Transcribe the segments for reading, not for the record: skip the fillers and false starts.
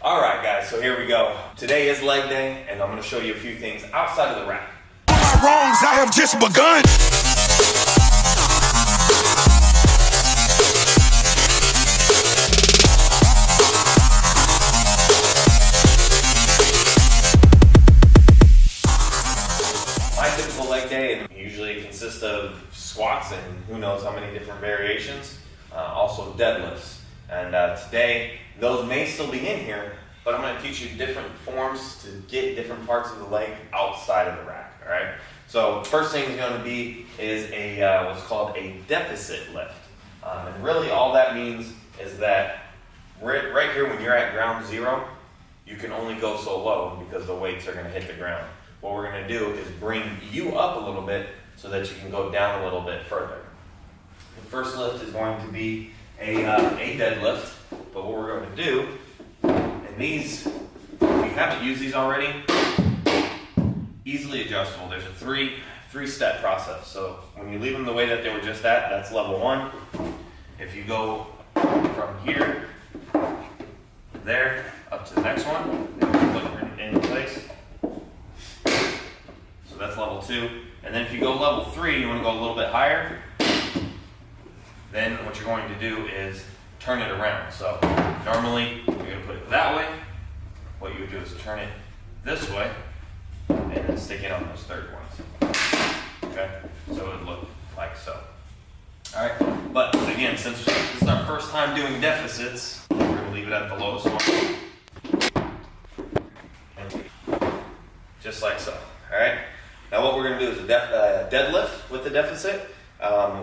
All right, guys, so here we go. Today is leg day, and I'm gonna show you a few things outside of the rack. My wrongs, I have just begun. My typical leg day usually consists of squats and who knows how many different variations, also deadlifts. And today, those may still be in here, but I'm going to teach you different forms to get different parts of the leg outside of the rack, all right? So first thing is going to be is what's called a deficit lift. And really all that means is that right here when you're at ground zero, you can only go so low because the weights are going to hit the ground. What we're going to do is bring you up a little bit so that you can go down a little bit further. The first lift is going to be a deadlift, but what we're going to do, and these, if you haven't used these already, easily adjustable. There's a three-step process. So when you leave them the way that they were just at, that's level one. If you go from here, there, up to the next one, then you put it in place. So that's level two. And then if you go level three, you want to go a little bit higher. Then what you're going to do is turn it around. So normally you're going to put it that way. What you would do is turn it this way and then stick it on those third ones. Okay? So it would look like so. Alright? But again, since this is our first time doing deficits, we're going to leave it at the lowest one. Just like so. Alright? Now what we're going to do is a deadlift with the deficit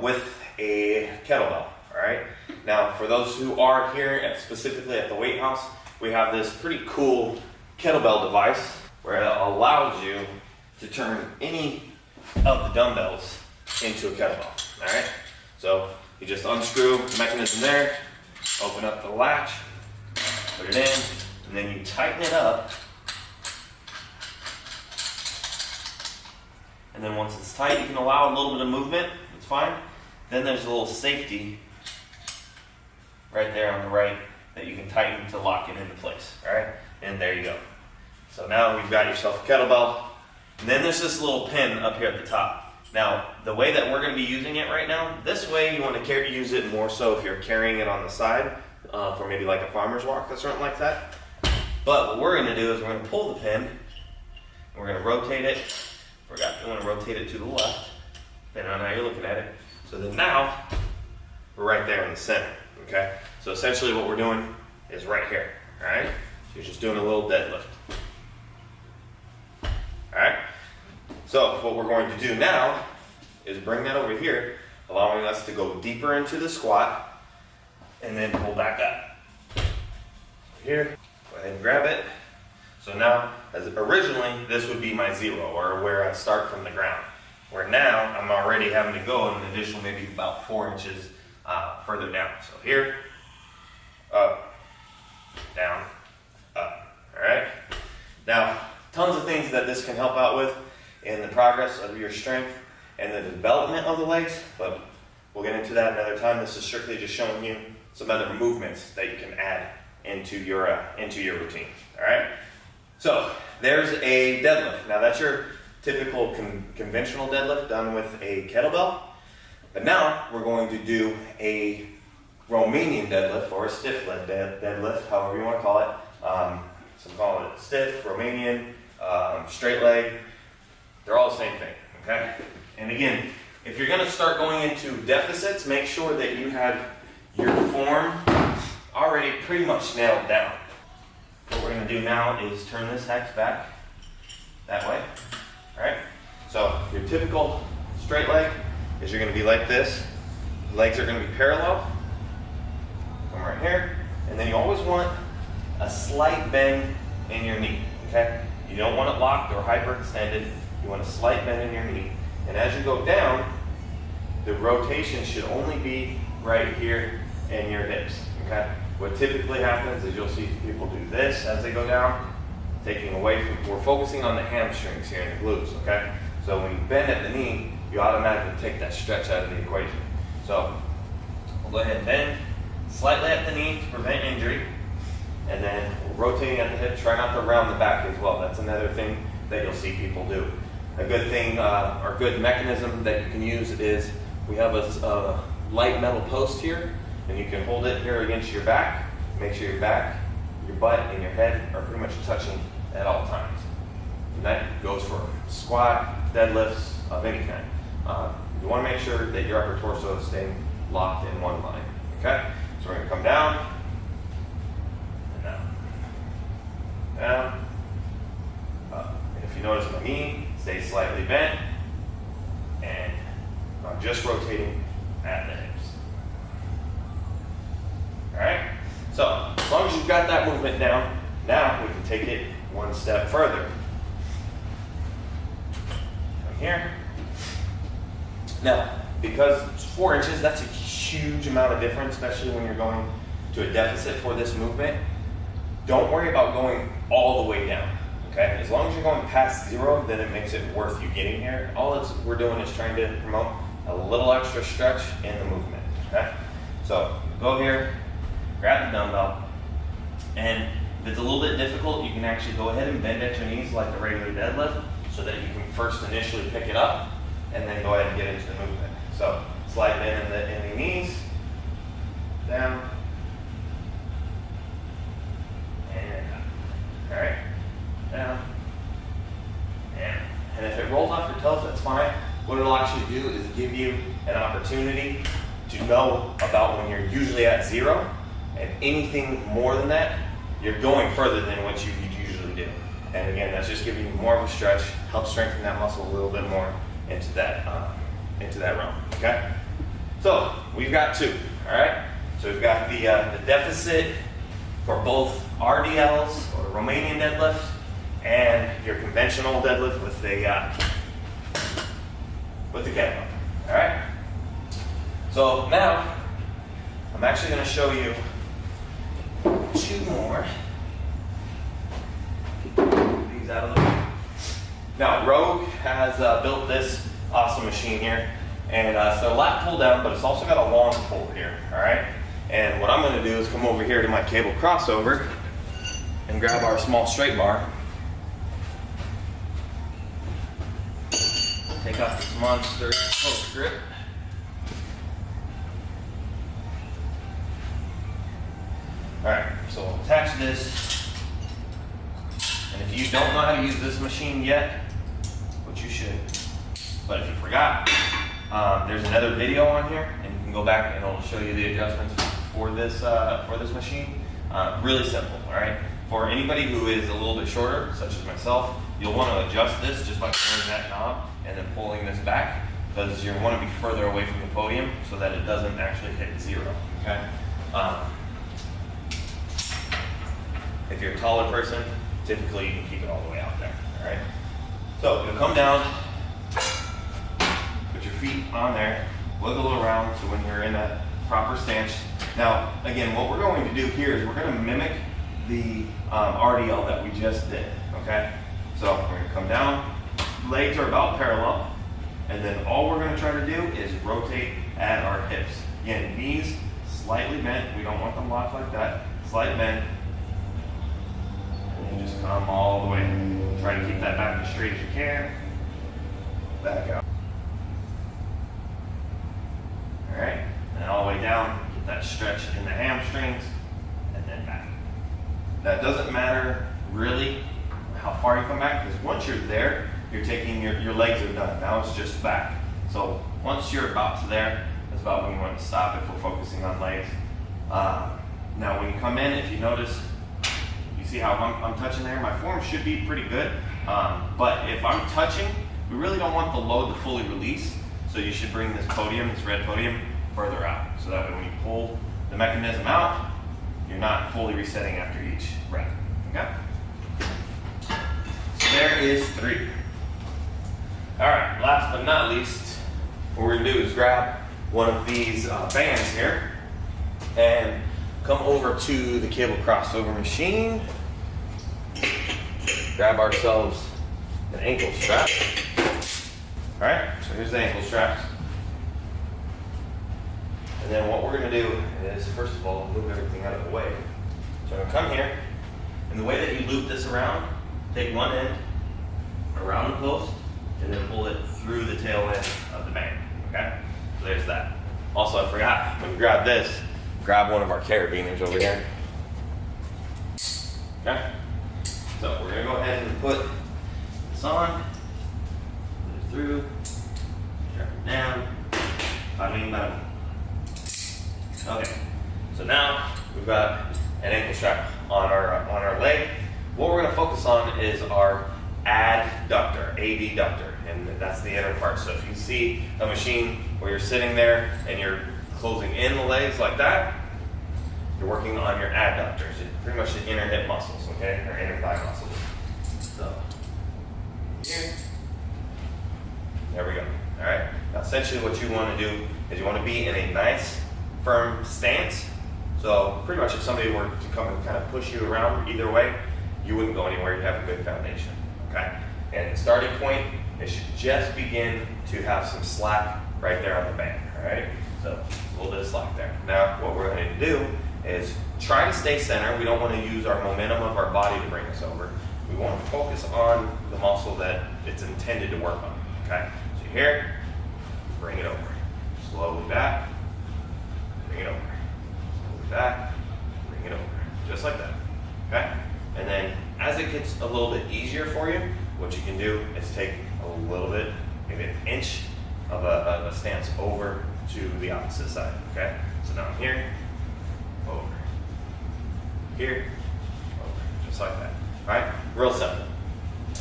with a kettlebell. Alright? Now for those who are here specifically at the weight house, we have this pretty cool kettlebell device where it allows you to turn any of the dumbbells into a kettlebell. Alright? So you just unscrew the mechanism there, open up the latch, put it in, and then you tighten it up. And then once it's tight, you can allow a little bit of movement. It's fine. Then there's a little safety right there on the right that you can tighten to lock it into place. All right, and there you go. So now you've got yourself a kettlebell. And then there's this little pin up here at the top. Now, the way that we're going to be using it right now, this way you want to use it more so if you're carrying it on the side for maybe like a farmer's walk or something like that. But what we're going to do is we're going to pull the pin, and we're going to rotate it. You want to rotate it to the left, depending on how you're looking at it. So then now, we're right there in the center, okay? So essentially what we're doing is right here, all right? So you're just doing a little deadlift. All right? So what we're going to do now is bring that over here, allowing us to go deeper into the squat, and then pull back up. Here, go ahead and grab it. So now, as originally, this would be my zero, or where I start from the ground. Where now, I'm already having to go an additional maybe about 4 inches further down. So here, up, down, up, all right? Now, tons of things that this can help out with in the progress of your strength and the development of the legs, but we'll get into that another time. This is strictly just showing you some other movements that you can add into your routine, all right? So there's a deadlift. Now that's your typical conventional deadlift done with a kettlebell. But now we're going to do a Romanian deadlift or a stiff leg deadlift, however you want to call it. Some call it stiff, Romanian, straight leg. They're all the same thing, okay? And again, if you're going to start going into deficits, make sure that you have your form already pretty much nailed down. What we're going to do now is turn this hex back that way. All right? So your typical straight leg is you're going to be like this. The legs are going to be parallel. Come right here. And then you always want a slight bend in your knee. Okay? You don't want it locked or hyperextended. You want a slight bend in your knee. And as you go down, the rotation should only be right here in your hips. Okay? What typically happens is you'll see people do this as they go down, taking away from, we're focusing on the hamstrings here and the glutes, okay? So when you bend at the knee, you automatically take that stretch out of the equation. So we'll go ahead and bend slightly at the knee to prevent injury, and then we'll rotating at the hip, try not to round the back as well. That's another thing that you'll see people do. A good thing, or good mechanism that you can use is we have a light metal post here, and you can hold it here against your back. Make sure your back, your butt, and your head are pretty much touching at all times. And that goes for squat, deadlifts of any kind. You want to make sure that your upper torso is staying locked in one line. Okay? So we're going to come down, and down, down, up. And if you notice my knee stays slightly bent, and I'm just rotating at the hips. Alright? So, as long as you've got that movement down, now we can take it one step further. Come here. Now, because it's 4 inches, that's a huge amount of difference, especially when you're going to a deficit for this movement. Don't worry about going all the way down. Okay? As long as you're going past 0, then it makes it worth you getting here. All we're doing is trying to promote a little extra stretch in the movement. Okay? So, go here, grab the dumbbell, and if it's a little bit difficult, you can actually go ahead and bend at your knees like a regular deadlift so that you can first initially pick it up and then go ahead and get into the movement. So, slide bend in the knees, down, and up. Alright? Down, and if it rolls off your toes, that's fine. What it'll actually do is give you an opportunity to know about when you're usually at 0, and anything more than that, you're going further than what you usually do. And again, that's just giving you more of a stretch, help strengthen that muscle a little bit more into that realm. Okay. So we've got 2. All right. So we've got the deficit for both RDLs or Romanian deadlift and your conventional deadlift with the kettlebell. All right. So now I'm actually going to show you 2 more. Get these out of the way. Now Rogue has built this awesome machine here, and it's a lat pull down, but it's also got a long pull here. All right. And what I'm going to do is come over here to my cable crossover and grab our small straight bar. Take off this monster post grip. Alright, so we'll attach this. And if you don't know how to use this machine yet, which you should, but if you forgot, there's another video on here, and you can go back and it'll show you the adjustments for this machine. Really simple, alright? For anybody who is a little bit shorter, such as myself, you'll want to adjust this just by turning that knob and then pulling this back, because you want to be further away from the podium so that it doesn't actually hit 0, okay? If you're a taller person, typically you can keep it all the way out there, alright? So you'll come down, put your feet on there, wiggle around so when you're in a proper stance. Now, again, what we're going to do here is we're going to mimic the RDL that we just did, okay? So we're going to come down, legs are about parallel, and then all we're going to try to do is rotate at our hips. Again, knees slightly bent, we don't want them locked like that, slight bend, and just come all the way. Try to keep that back as straight as you can, back out. All right, and all the way down, get that stretch in the hamstrings, and then back. Now it doesn't matter really how far you come back, because once you're there, you're taking your legs are done. Now it's just back. So once you're about to there, that's about when you want to stop if we're focusing on legs. Now when you come in, if you notice, you see how I'm touching there? My form should be pretty good, but if I'm touching, we really don't want the load to fully release, so you should bring this podium, this red podium, further out, so that way when you pull the mechanism out, you're not fully resetting after each rep, okay? So there is 3. All right, last but not least, what we're gonna do is grab one of these bands here and come over to the cable crossover machine, grab ourselves an ankle strap. All right, so here's the ankle straps. And then what we're gonna do is, first of all, move everything out of the way. So I'm gonna come here, And the way that you loop this around, take one end around the post and then pull it through the tail end of the band. Okay? So there's that. Also, I forgot, when you grab this, grab one of our carabiners over here. Okay? So we're gonna go ahead and put this on, put it through, strap it down, bada bada. Okay, so now we've got an ankle strap on our leg. What we're gonna focus on is our adductor, adductor, and that's the inner part. So if you see a machine where you're sitting there and you're closing in the legs like that, you're working on your adductors, pretty much the inner hip muscles, okay, or inner thigh muscles. So here, there we go. All right. Now, essentially, what you want to do is you want to be in a nice, firm stance. So pretty much, if somebody were to come and kind of push you around either way, you wouldn't go anywhere. You have a good foundation. Okay. And the starting point, it should just begin to have some slack right there on the band. All right. So a little bit of slack there. Now, what we're going to do is try to stay centered. We don't want to use our momentum of our body to bring us over. We want to focus on the muscle that it's intended to work on. Okay. So here, bring it over. Slowly back. Bring it over. Slowly back. Bring it over. Just like that. Okay. And then as it gets a little bit easier for you, what you can do is take a little bit, maybe an inch of a stance over to the opposite side. Okay. So now I'm here. Over. Here. Over. Just like that. Alright? Real simple.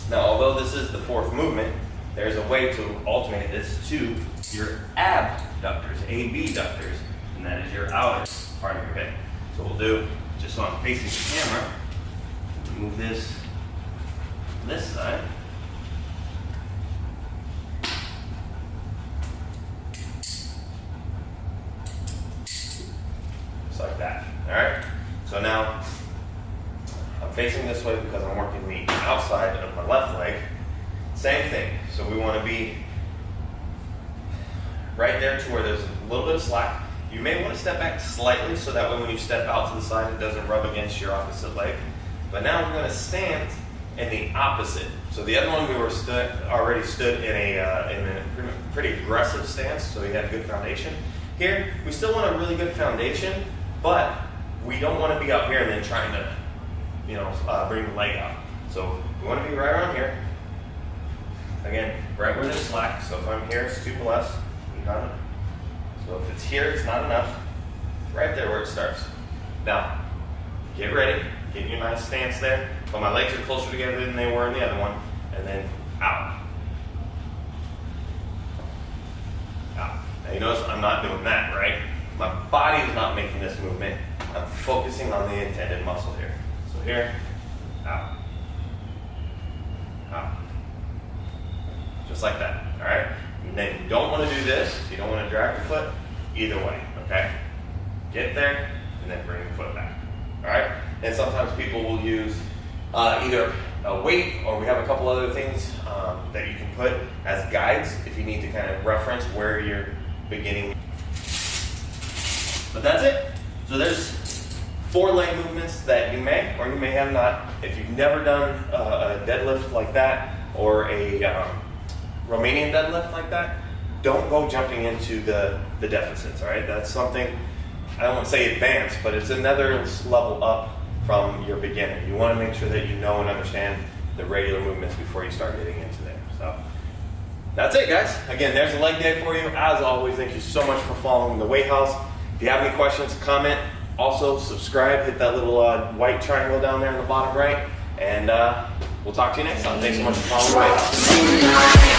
Now, although this is the fourth movement, there's a way to alternate this to your abductors, abductors, and that is your outer part of your hip. So we'll do, just so I'm facing the camera, move this side. Just like that. Alright? So now, I'm facing this way because I'm working the outside of my left leg. Same thing. So we want to be right there to where there's a little bit of slack. You may want to step back slightly so that way when you step out to the side, it doesn't rub against your opposite leg. But now we're going to stand in the opposite. So the other one we were already stood in a pretty aggressive stance, so we had a good foundation. Here, we still want a really good foundation, but we don't want to be up here and then trying to bring the leg out. So we want to be right around here. Again, right where there's slack. So if I'm here, it's 2 plus. So if it's here, it's not enough. Right there where it starts. Now, get ready. Get your nice stance there. But my legs are closer together than they were in the other one. And then out. Out. Now you notice I'm not doing that, right? My body is not making this movement. I'm focusing on the intended muscle here. So here, out. Out. Just like that, all right? And then you don't want to do this. You don't want to drag your foot either way, okay? Get there and then bring the foot back, all right? And sometimes people will use either a weight or we have a couple other things that you can put as guides if you need to kind of reference where you're beginning. But that's it. So there's 4 leg movements that you may or you may have not. If you've never done a deadlift like that or a Romanian deadlift like that, don't go jumping into the deficits, all right? That's something, I don't want to say advanced, but it's another level up from your beginner. You want to make sure that you know and understand the regular movements before you start getting into there. So that's it, guys. Again, there's a leg day for you. As always, thank you so much for following The Weight House. If you have any questions, comment. Also, subscribe. Hit that little white triangle down there in the bottom right. And we'll talk to you next time. Thanks so much for following The Weight House.